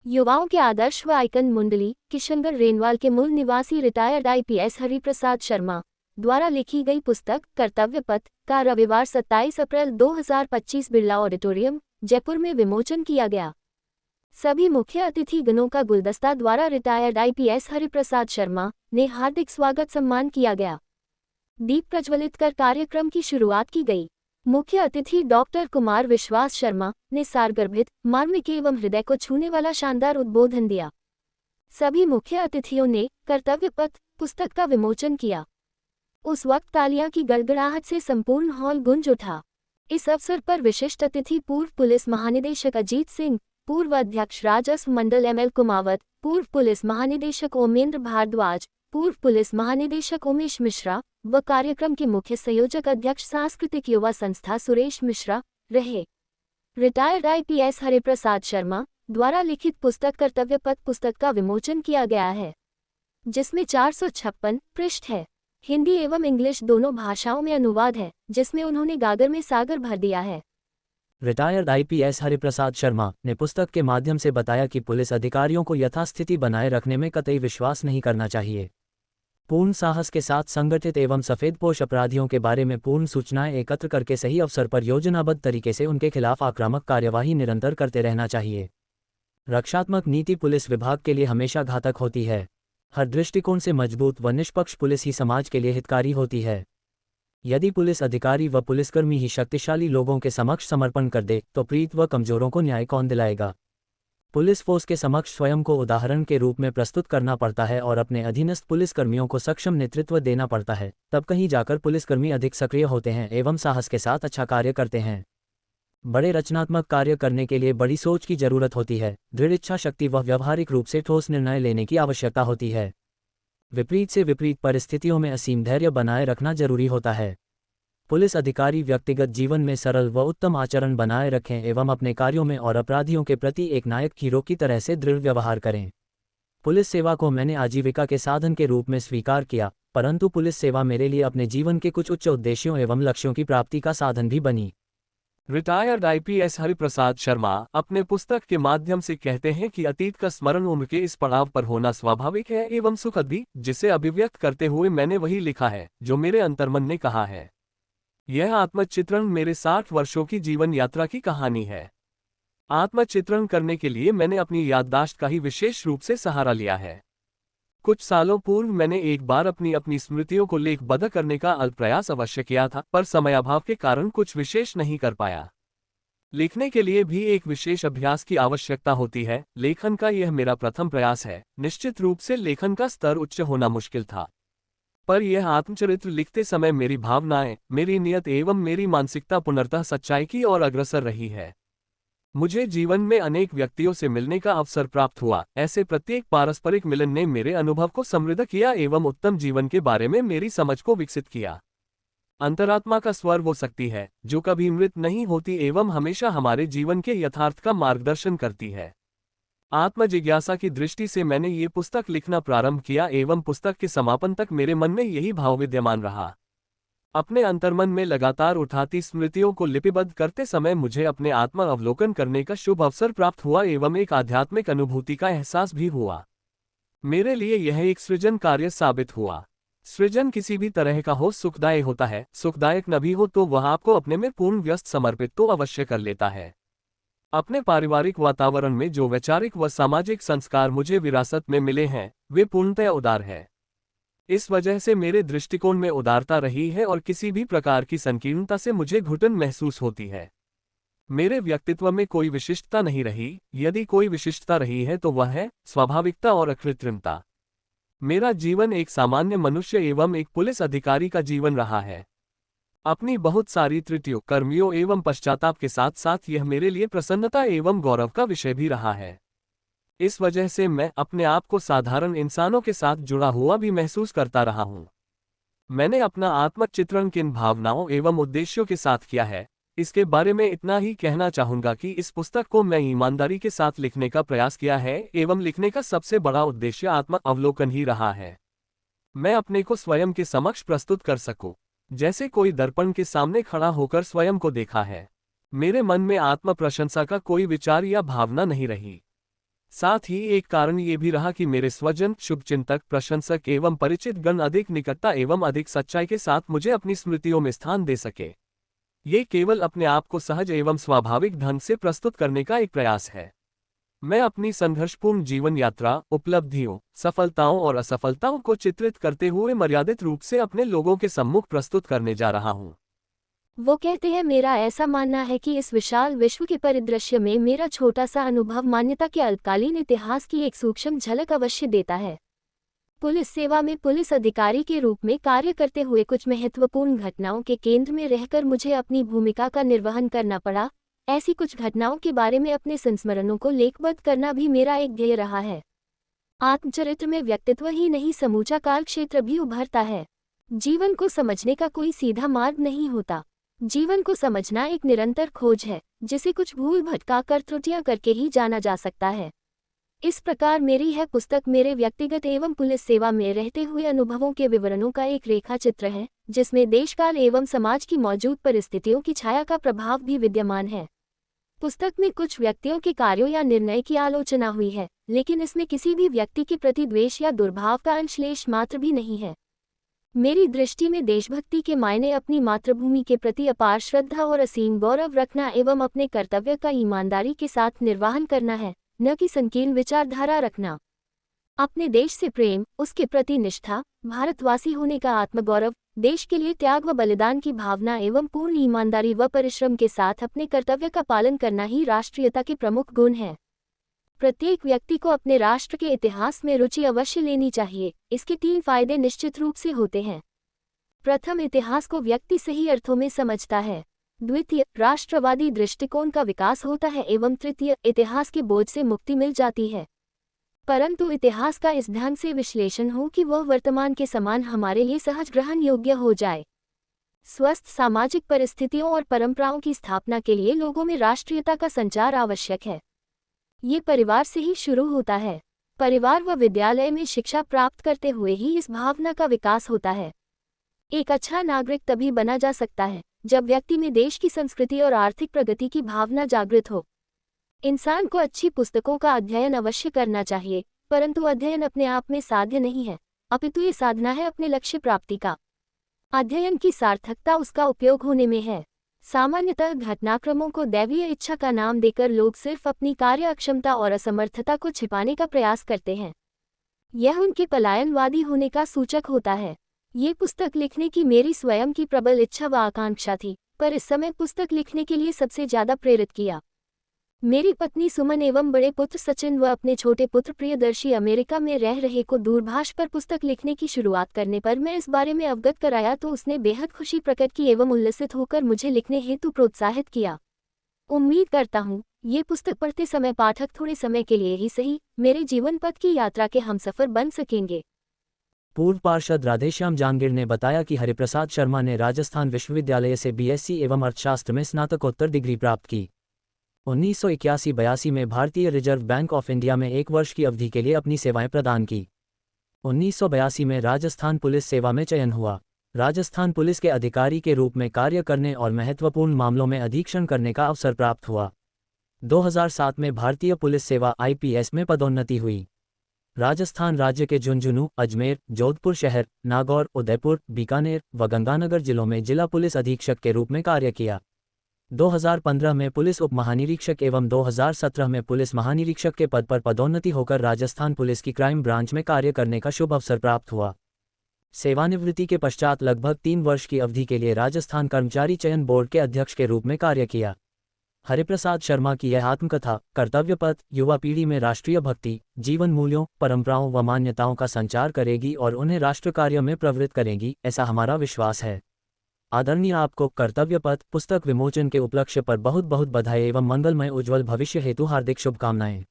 युवाओं के आदर्श व आइकन मुंडली किशनगढ़ रेनवाल के मूल निवासी रिटायर्ड आईपीएस हरिप्रसाद शर्मा द्वारा लिखी गई पुस्तक कर्तव्य पथ का रविवार 27 अप्रैल 2025 बिरला ऑडिटोरियम जयपुर में विमोचन किया गया। सभी मुख्य अतिथि गणों का गुलदस्ता द्वारा रिटायर्ड आईपीएस हरिप्रसाद शर्मा ने हार्दिक स्वागत सम्मान किया गया। दीप प्रज्वलित कर कार्यक्रम की शुरुआत की गई। मुख्य अतिथि डॉक्टर कुमार विश्वास शर्मा ने सारगर्भित, मार्मिक एवं हृदय को छूने वाला शानदार उद्बोधन दिया। सभी मुख्य अतिथियों ने कर्तव्य पथ पुस्तक का विमोचन किया। उस वक्त तालियां की गड़गड़ाहट से संपूर्ण हॉल गूंज उठा। इस अवसर पर विशिष्ट अतिथि पूर्व पुलिस महानिदेशक अजीत सिंह, पूर्व अध्यक्ष राजस्व मंडल एमएल कुमावत, पूर्व पुलिस महानिदेशक ओमेंद्र भारद्वाज, पूर्व पुलिस महानिदेशक उमेश मिश्रा व कार्यक्रम के मुख्य संयोजक अध्यक्ष सांस्कृतिक युवा संस्था सुरेश मिश्रा रहे। रिटायर्ड आईपीएस हरिप्रसाद शर्मा द्वारा लिखित पुस्तक कर्तव्य पथ पुस्तक का विमोचन किया गया है, जिसमें 456 पृष्ठ है। हिंदी एवं इंग्लिश दोनों भाषाओं में अनुवाद है, जिसमें उन्होंने गागर में सागर भर दिया है। रिटायर्ड आईपीएस हरिप्रसाद शर्मा ने पुस्तक के माध्यम से बताया कि पुलिस अधिकारियों को यथास्थिति बनाए रखने में कतई विश्वास नहीं करना चाहिए। पूर्ण साहस के साथ संगठित एवं सफेदपोश अपराधियों के बारे में पूर्ण सूचनाएं एकत्र करके सही अवसर पर योजनाबद्ध तरीके से उनके खिलाफ आक्रामक कार्यवाही निरंतर करते रहना चाहिए। रक्षात्मक नीति पुलिस विभाग के लिए हमेशा घातक होती है। हर दृष्टिकोण से मजबूत व निष्पक्ष पुलिस ही समाज के लिए हितकारी होती है। यदि पुलिस अधिकारी व पुलिसकर्मी ही शक्तिशाली लोगों के समक्ष समर्पण कर दे तो पीड़ित व कमजोरों को न्याय कौन दिलाएगा। पुलिस फोर्स के समक्ष स्वयं को उदाहरण के रूप में प्रस्तुत करना पड़ता है और अपने अधीनस्थ पुलिसकर्मियों को सक्षम नेतृत्व देना पड़ता है, तब कहीं जाकर पुलिसकर्मी अधिक सक्रिय होते हैं एवं साहस के साथ अच्छा कार्य करते हैं। बड़े रचनात्मक कार्य करने के लिए बड़ी सोच की जरूरत होती है, दृढ़ इच्छा शक्ति व व्यावहारिक रूप से ठोस निर्णय लेने की आवश्यकता होती है। विपरीत से विपरीत परिस्थितियों में असीम धैर्य बनाए रखना जरूरी होता है। पुलिस अधिकारी व्यक्तिगत जीवन में सरल व उत्तम आचरण बनाए रखें एवं अपने कार्यों में और अपराधियों के प्रति एक नायक हीरो की तरह से दृढ़ व्यवहार करें। पुलिस सेवा को मैंने आजीविका के साधन के रूप में स्वीकार किया, परंतु पुलिस सेवा मेरे लिए अपने जीवन के कुछ उच्च उद्देश्यों एवं लक्ष्यों की प्राप्ति का साधन भी बनी। रिटायर्ड आईपीएस हरिप्रसाद शर्मा अपने पुस्तक के माध्यम से कहते हैं कि अतीत का स्मरण उम्र के इस पड़ाव पर होना स्वाभाविक है एवं सुखद भी, जिसे अभिव्यक्त करते हुए मैंने वही लिखा है जो मेरे अंतर्मन ने कहा है। यह आत्मचित्रण मेरे 60 वर्षों की जीवन यात्रा की कहानी है। आत्मचित्रण करने के लिए मैंने अपनी याददाश्त का ही विशेष रूप से सहारा लिया है। कुछ सालों पूर्व मैंने एक बार अपनी स्मृतियों को लेखबद्ध करने का अल्प प्रयास अवश्य किया था, पर समयाभाव के कारण कुछ विशेष नहीं कर पाया। लिखने के लिए भी एक विशेष अभ्यास की आवश्यकता होती है। लेखन का यह मेरा प्रथम प्रयास है। निश्चित रूप से लेखन का स्तर उच्च होना मुश्किल था, पर यह आत्मचरित्र लिखते समय मेरी भावनाएं, मेरी नियत एवं मेरी मानसिकता पुनर्तः सच्चाई की ओर अग्रसर रही है। मुझे जीवन में अनेक व्यक्तियों से मिलने का अवसर प्राप्त हुआ। ऐसे प्रत्येक पारस्परिक मिलन ने मेरे अनुभव को समृद्ध किया एवं उत्तम जीवन के बारे में मेरी समझ को विकसित किया। अंतरात्मा का स्वर वो शक्ति है जो कभी मृत नहीं होती एवं हमेशा हमारे जीवन के यथार्थ का मार्गदर्शन करती है। आत्मजिज्ञासा की दृष्टि से मैंने ये पुस्तक लिखना प्रारंभ किया एवं पुस्तक के समापन तक मेरे मन में यही भाव विद्यमान रहा। अपने अंतर्मन में लगातार उठाती स्मृतियों को लिपिबद्ध करते समय मुझे अपने आत्म अवलोकन करने का शुभ अवसर प्राप्त हुआ एवं एक आध्यात्मिक अनुभूति का एहसास भी हुआ। मेरे लिए यह एक सृजन कार्य साबित हुआ। सृजन किसी भी तरह का हो सुखदायक होता है, सुखदायक न भी हो तो वह आपको अपने में पूर्ण व्यस्त समर्पित तो अवश्य कर लेता है। अपने पारिवारिक वातावरण में जो वैचारिक व सामाजिक संस्कार मुझे विरासत में मिले हैं वे पूर्णतः उदार है। इस वजह से मेरे दृष्टिकोण में उदारता रही है और किसी भी प्रकार की संकीर्णता से मुझे घुटन महसूस होती है। मेरे व्यक्तित्व में कोई विशिष्टता नहीं रही। यदि कोई विशिष्टता रही है तो वह है स्वाभाविकता और अकृत्रिमता। मेरा जीवन एक सामान्य मनुष्य एवं एक पुलिस अधिकारी का जीवन रहा है। अपनी बहुत सारी त्रुटियों, कर्मियों एवं पश्चाताप के साथ साथ यह मेरे लिए प्रसन्नता एवं गौरव का विषय भी रहा है। इस वजह से मैं अपने आप को साधारण इंसानों के साथ जुड़ा हुआ भी महसूस करता रहा हूँ। मैंने अपना आत्मचित्रण किन भावनाओं एवं उद्देश्यों के साथ किया है, इसके बारे में इतना ही कहना चाहूंगा कि इस पुस्तक को मैं ईमानदारी के साथ लिखने का प्रयास किया है एवं लिखने का सबसे बड़ा उद्देश्य आत्म अवलोकन ही रहा है। मैं अपने को स्वयं के समक्ष प्रस्तुत कर सकूं, जैसे कोई दर्पण के सामने खड़ा होकर स्वयं को देखा है। मेरे मन में आत्म प्रशंसा का कोई विचार या भावना नहीं रही। साथ ही एक कारण ये भी रहा कि मेरे स्वजन, शुभचिंतक, प्रशंसक एवं परिचित गण अधिक निकटता एवं अधिक सच्चाई के साथ मुझे अपनी स्मृतियों में स्थान दे सके। ये केवल अपने आप को सहज एवं स्वाभाविक ढंग से प्रस्तुत करने का एक प्रयास है। मैं अपनी संघर्षपूर्ण जीवन यात्रा, उपलब्धियों, सफलताओं और असफलताओं को चित्रित करते हुए मर्यादित रूप से अपने लोगों के सम्मुख प्रस्तुत करने जा रहा हूँ। वो कहते हैं, मेरा ऐसा मानना है कि इस विशाल विश्व के परिदृश्य में मेरा छोटा सा अनुभव मान्यता के अल्पकालीन इतिहास की एक सूक्ष्म झलक अवश्य देता है। पुलिस सेवा में पुलिस अधिकारी के रूप में कार्य करते हुए कुछ महत्वपूर्ण घटनाओं के केंद्र में रहकर मुझे अपनी भूमिका का निर्वहन करना पड़ा। ऐसी कुछ घटनाओं के बारे में अपने संस्मरणों को लेखबद्ध करना भी मेरा एक ध्येय रहा है। आत्मचरित्र में व्यक्तित्व ही नहीं, समूचा काल क्षेत्र भी उभरता है। जीवन को समझने का कोई सीधा मार्ग नहीं होता। जीवन को समझना एक निरंतर खोज है, जिसे कुछ भूल भटका कर त्रुटियां करके ही जाना जा सकता है। इस प्रकार मेरी यह पुस्तक मेरे व्यक्तिगत एवं पुलिस सेवा में रहते हुए अनुभवों के विवरणों का एक रेखा चित्र है, जिसमें देशकाल एवं समाज की मौजूद परिस्थितियों की छाया का प्रभाव भी विद्यमान है। पुस्तक में कुछ व्यक्तियों के कार्यों या निर्णय की आलोचना हुई है, लेकिन इसमें किसी भी व्यक्ति के प्रति द्वेष या दुर्भाव का अंशलेश मात्र भी नहीं है। मेरी दृष्टि में देशभक्ति के मायने अपनी मातृभूमि के प्रति अपार श्रद्धा और असीम गौरव रखना एवं अपने कर्तव्य का ईमानदारी के साथ निर्वहन करना है, न कि संकीर्ण विचारधारा रखना। अपने देश से प्रेम, उसके प्रति निष्ठा, भारतवासी होने का आत्मगौरव, देश के लिए त्याग व बलिदान की भावना एवं पूर्ण ईमानदारी व परिश्रम के साथ अपने कर्तव्य का पालन करना ही राष्ट्रीयता के प्रमुख गुण हैं। प्रत्येक व्यक्ति को अपने राष्ट्र के इतिहास में रुचि अवश्य लेनी चाहिए। इसके 3 फायदे निश्चित रूप से होते हैं। प्रथम, इतिहास को व्यक्ति सही अर्थों में समझता है। द्वितीय, राष्ट्रवादी दृष्टिकोण का विकास होता है एवं तृतीय, इतिहास के बोझ से मुक्ति मिल जाती है। परंतु इतिहास का इस ढंग से विश्लेषण हो कि वह वर्तमान के समान हमारे लिए सहज ग्रहण योग्य हो जाए। स्वस्थ सामाजिक परिस्थितियों और परंपराओं की स्थापना के लिए लोगों में राष्ट्रीयता का संचार आवश्यक है। ये परिवार से ही शुरू होता है। परिवार व विद्यालय में शिक्षा प्राप्त करते हुए ही इस भावना का विकास होता है। एक अच्छा नागरिक तभी बना जा सकता है जब व्यक्ति में देश की संस्कृति और आर्थिक प्रगति की भावना जागृत हो। इंसान को अच्छी पुस्तकों का अध्ययन अवश्य करना चाहिए, परंतु अध्ययन अपने आप में साध्य नहीं है, अपितु ये साधना है अपने लक्ष्य प्राप्ति का। अध्ययन की सार्थकता उसका उपयोग होने में है। सामान्यतः घटनाक्रमों को दैवीय इच्छा का नाम देकर लोग सिर्फ अपनी कार्य अक्षमता और असमर्थता को छिपाने का प्रयास करते हैं। यह उनके पलायनवादी होने का सूचक होता है। ये पुस्तक लिखने की मेरी स्वयं की प्रबल इच्छा व आकांक्षा थी, पर इस समय पुस्तक लिखने के लिए सबसे ज्यादा प्रेरित किया मेरी पत्नी सुमन एवं बड़े पुत्र सचिन व अपने छोटे पुत्र प्रियदर्शी अमेरिका में रह रहे को दूरभाष पर पुस्तक लिखने की शुरुआत करने पर मैं इस बारे में अवगत कराया तो उसने बेहद खुशी प्रकट की एवं उल्लसित होकर मुझे लिखने हेतु प्रोत्साहित किया। उम्मीद करता हूँ ये पुस्तक पढ़ते समय पाठक थोड़े समय के लिए ही सही मेरे जीवन पथ की यात्रा के हमसफर बन सकेंगे। पूर्व पार्षद राधेश्याम जांगिड़ ने बताया कि हरिप्रसाद शर्मा ने राजस्थान विश्वविद्यालय से बीएससी एवं अर्थशास्त्र में स्नातकोत्तर डिग्री प्राप्त की। 1981-82 में भारतीय रिजर्व बैंक ऑफ इंडिया में 1 वर्ष की अवधि के लिए अपनी सेवाएं प्रदान की। 1982 में राजस्थान पुलिस सेवा में चयन हुआ। राजस्थान पुलिस के अधिकारी के रूप में कार्य करने और महत्वपूर्ण मामलों में अधीक्षण करने का अवसर प्राप्त हुआ। 2007 में भारतीय पुलिस सेवा आईपीएस में पदोन्नति हुई। राजस्थान राज्य के झुंझुनू, अजमेर, जोधपुर शहर, नागौर, उदयपुर, बीकानेर व गंगानगर जिलों में जिला पुलिस अधीक्षक के रूप में कार्य किया। 2015 में पुलिस उप महानिरीक्षक एवं 2017 में पुलिस महानिरीक्षक के पद पर पदोन्नति होकर राजस्थान पुलिस की क्राइम ब्रांच में कार्य करने का शुभ अवसर प्राप्त हुआ। सेवानिवृत्ति के पश्चात लगभग 3 वर्ष की अवधि के लिए राजस्थान कर्मचारी चयन बोर्ड के अध्यक्ष के रूप में कार्य किया। हरिप्रसाद शर्मा की यह आत्मकथा कर्तव्य पथ युवा पीढ़ी में राष्ट्रीय भक्ति, जीवन मूल्यों, परंपराओं व मान्यताओं का संचार करेगी और उन्हें राष्ट्र कार्य में प्रवृत्त करेगी, ऐसा हमारा विश्वास है। आदरणीय, आपको कर्तव्य पथ पुस्तक विमोचन के उपलक्ष्य पर बहुत बहुत बधाई एवं मंगलमय उज्ज्वल भविष्य हेतु हार्दिक शुभकामनाएं।